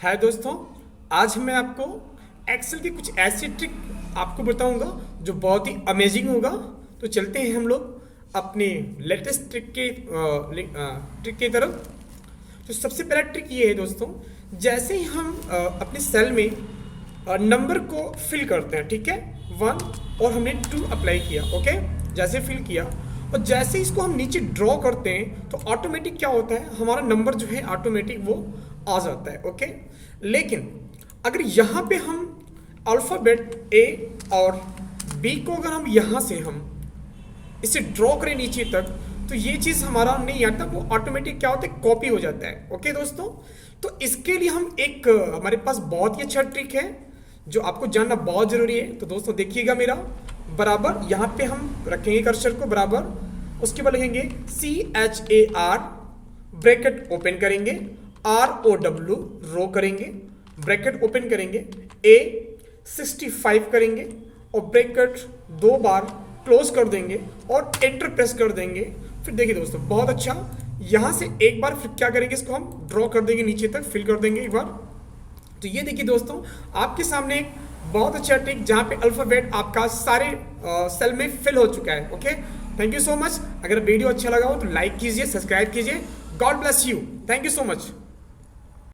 है दोस्तों, आज मैं आपको एक्सेल की कुछ ऐसी ट्रिक आपको बताऊंगा जो बहुत ही अमेजिंग होगा। तो चलते हैं हम लोग अपनी लेटेस्ट ट्रिक की तरफ। तो सबसे पहला ट्रिक ये है दोस्तों, जैसे ही हम अपने सेल में नंबर को फिल करते हैं, ठीक है, 1 और हमने 2 अप्लाई किया, ओके, जैसे फिल किया और जैसे इसको हम नीचे ड्रॉ करते हैं तो ऑटोमेटिक क्या होता है, हमारा नंबर जो है ऑटोमेटिक वो आ जाता है, ओके। लेकिन अगर यहाँ पे हम अल्फ़ाबेट ए और बी को अगर हम यहाँ से हम इसे ड्रॉ करें नीचे तक तो ये चीज़ हमारा नहीं आता, वो ऑटोमेटिक क्या होता है, कॉपी हो जाता है, ओके दोस्तों। तो इसके लिए हम एक हमारे पास बहुत ही अच्छा ट्रिक है जो आपको जानना बहुत ज़रूरी है। तो दोस्तों देखिएगा, मेरा बराबर यहाँ पे हम रखेंगे कर्सर को बराबर, उसके बाद लिखेंगे CHAR, ब्रैकेट ओपन करेंगे, ROW रो करेंगे, ब्रैकेट ओपन करेंगे, A65 करेंगे और ब्रैकेट 2 बार क्लोज कर देंगे और एंटर प्रेस कर देंगे। फिर देखिए दोस्तों बहुत अच्छा, यहाँ से एक बार फिर क्या करेंगे, इसको हम ड्रॉ कर देंगे, नीचे तक फिल कर देंगे एक बार। तो ये देखिए दोस्तों आपके सामने एक बहुत अच्छा ट्रिक जहाँ पे अल्फ़ाबेट आपका सारे सेल में फिल हो चुका है, okay. Thank you so much. अगर वीडियो अच्छा लगा हो तो लाइक कीजिए, सब्सक्राइब कीजिए। God bless you, thank you so much.